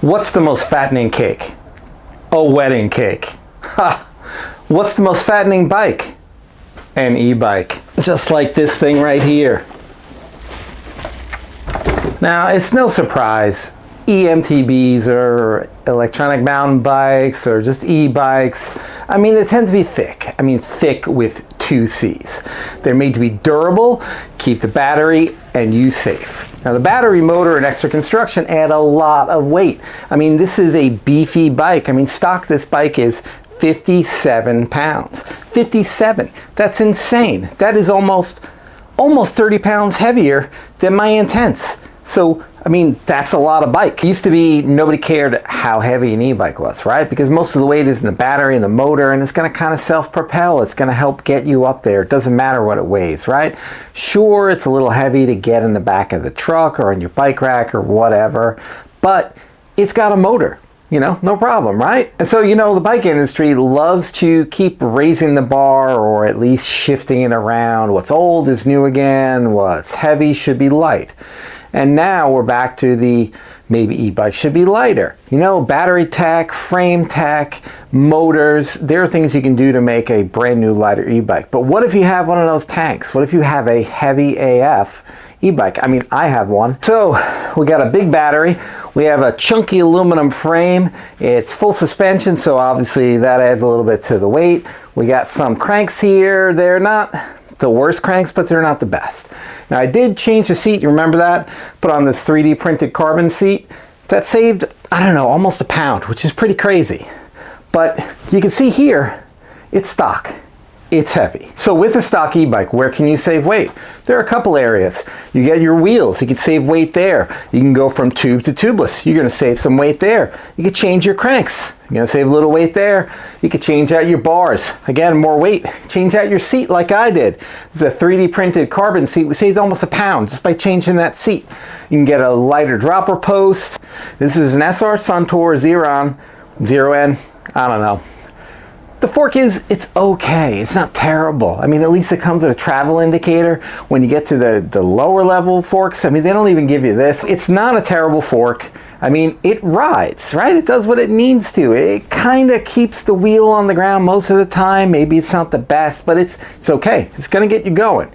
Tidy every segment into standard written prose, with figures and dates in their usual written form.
What's the most fattening cake? A wedding cake. Ha! What's the most fattening bike? An e-bike. Just like this thing right here. Now, it's no surprise. EMTBs or electronic mountain bikes or just e-bikes, I mean, they tend to be thick. I mean, thick with 2 C's. They're made to be durable, keep the battery, and you safe. Now, the battery, motor, and extra construction add a lot of weight. I mean, this is a beefy bike. I mean, stock this bike is 57 pounds. 57. That's insane. That is almost 30 pounds heavier than my Intense. So, I mean, that's a lot of bike. It used to be nobody cared how heavy an e-bike was, right? Because most of the weight is in the battery and the motor, and it's going to kind of self-propel. It's going to help get you up there. It doesn't matter what it weighs, right? Sure, it's a little heavy to get in the back of the truck or on your bike rack or whatever, but it's got a motor. You know, no problem, right? And so, you know, the bike industry loves to keep raising the bar or at least shifting it around. What's old is new again. What's heavy should be light. And now we're back to the maybe e-bike should be lighter. You know, battery tech, frame tech, motors, there are things you can do to make a brand new lighter e-bike. But what if you have one of those tanks? What if you have a heavy AF e-bike? I mean, I have one. So we got a big battery. We have a chunky aluminum frame. It's full suspension, so obviously that adds a little bit to the weight. We got some cranks here. They're not the worst cranks, but they're not the best. Now, I did change the seat. You remember that? Put on this 3D printed carbon seat. That saved, I don't know, almost a pound, which is pretty crazy. But you can see here, it's stock. It's heavy. So with a stock e-bike, where can you save weight? There are a couple areas. You get your wheels, you can save weight there. You can go from tube to tubeless. You're gonna save some weight there. You can change your cranks. You're gonna save a little weight there. You can change out your bars. Again, more weight. Change out your seat like I did. It's a 3D printed carbon seat. We saved almost a pound just by changing that seat. You can get a lighter dropper post. This is an SR Suntour Xeron, 0N, I don't know. The fork it's okay. It's not terrible. I mean, at least it comes with a travel indicator. When you get to the lower level forks, I mean, they don't even give you this. It's not a terrible fork. I mean, it rides, right? It does what it needs to. It kind of keeps the wheel on the ground most of the time. Maybe it's not the best, but it's okay. It's going to get you going.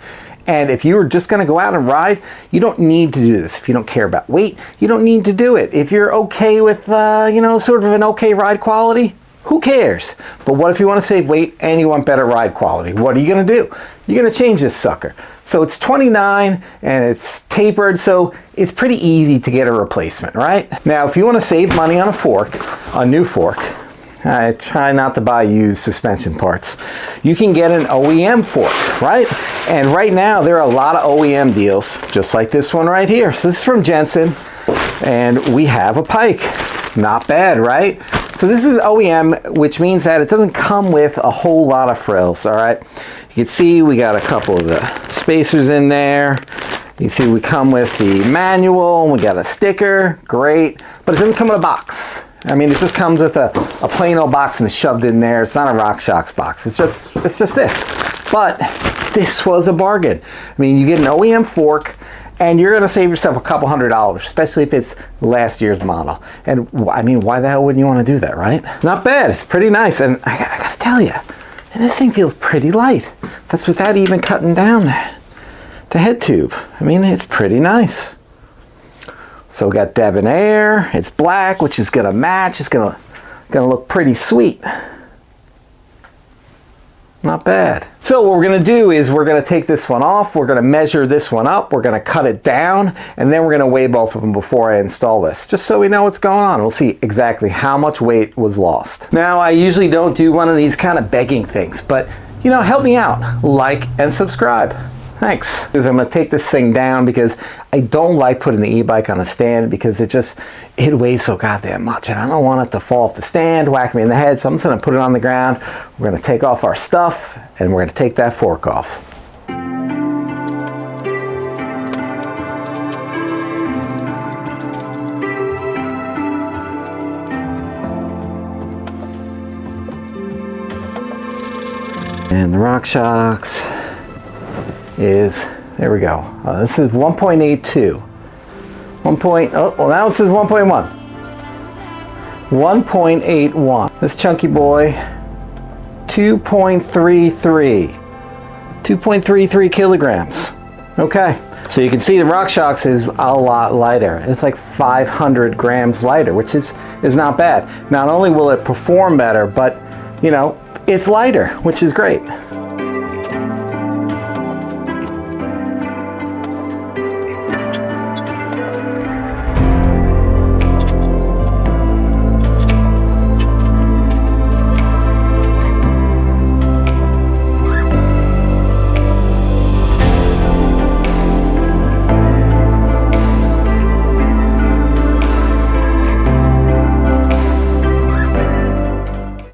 And if you're just going to go out and ride, you don't need to do this. If you don't care about weight, you don't need to do it. If you're okay with, you know, sort of an okay ride quality, who cares? But what if you want to save weight and you want better ride quality? What are you going to do? You're going to change this sucker. So it's 29 and it's tapered, so it's pretty easy to get a replacement, right? Now, if you want to save money on a fork, a new fork, I try not to buy used suspension parts. You can get an OEM fork, right? And right now there are a lot of OEM deals, just like this one right here. So this is from Jensen, and we have a Pike. Not bad, right? So this is OEM, which means that it doesn't come with a whole lot of frills, all right? You can see we got a couple of the spacers in there. You see we come with the manual, and we got a sticker, great, but it doesn't come with a box. I mean, it just comes with a plain old box and it's shoved in there. It's not a RockShox box. It's just this. But this was a bargain. I mean, you get an OEM fork, and you're going to save yourself a couple $100, especially if it's last year's model. And I mean, why the hell wouldn't you want to do that, right? Not bad. It's pretty nice. And I got to tell you, and this thing feels pretty light. That's without even cutting down the head tube. I mean, it's pretty nice. So we got debonair. It's black, which is going to match. It's going to look pretty sweet. Not bad. So what we're going to do is we're going to take this one off, we're going to measure this one up, we're going to cut it down, and then we're going to weigh both of them before I install this, just so we know what's going on. We'll see exactly how much weight was lost. Now, I usually don't do one of these kind of begging things, but, you know, help me out. Like and subscribe. Thanks. Because I'm going to take this thing down because I don't like putting the e-bike on a stand because it weighs so goddamn much and I don't want it to fall off the stand, whack me in the head. So I'm just going to put it on the ground. We're going to take off our stuff and we're going to take that fork off. And the RockShox is, there we go. This is 1.82. Oh, well now this is 1.1. 1.81. This chunky boy, 2.33 kilograms. Okay, so you can see the RockShox is a lot lighter. It's like 500 grams lighter, which is not bad. Not only will it perform better, but you know, it's lighter, which is great.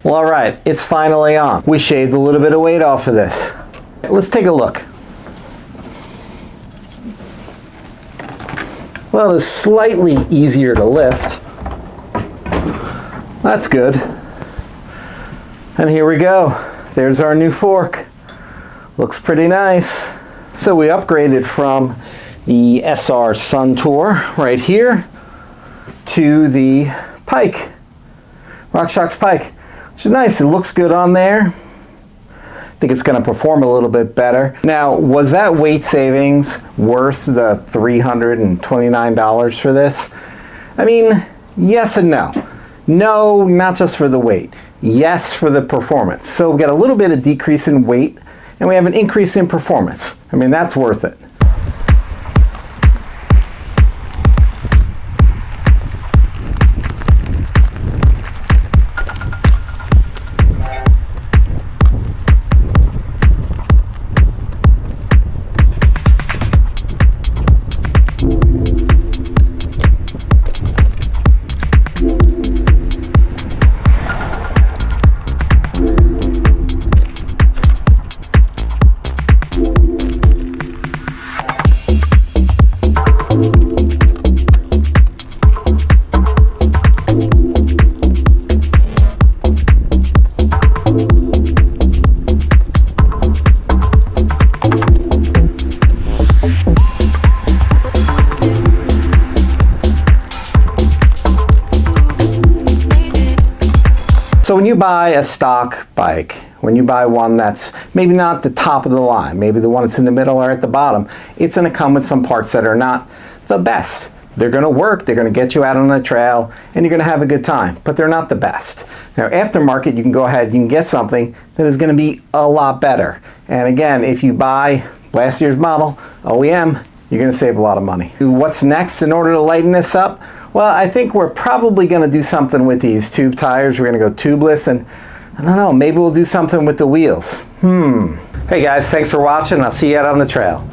Well, all right, it's finally on. We shaved a little bit of weight off of this. Let's take a look. Well, it's slightly easier to lift. That's good. And here we go. There's our new fork. Looks pretty nice. So we upgraded from the SR Suntour right here to the Pike, RockShox Pike. Which is nice. It looks good on there. I think it's going to perform a little bit better. Now, was that weight savings worth the $329 for this? I mean, yes and no. No, not just for the weight. Yes, for the performance. So we got a little bit of decrease in weight, and we have an increase in performance. I mean, that's worth it. So when you buy a stock bike, when you buy one that's maybe not the top of the line, maybe the one that's in the middle or at the bottom, it's going to come with some parts that are not the best. They're going to work, they're going to get you out on the trail, and you're going to have a good time, but they're not the best. Now aftermarket, you can go ahead, you can get something that is going to be a lot better. And again, if you buy last year's model, OEM, you're going to save a lot of money. What's next in order to lighten this up? Well, I think we're probably going to do something with these tube tires. We're going to go tubeless, and I don't know, maybe we'll do something with the wheels. Hey guys, thanks for watching. I'll see you out on the trail.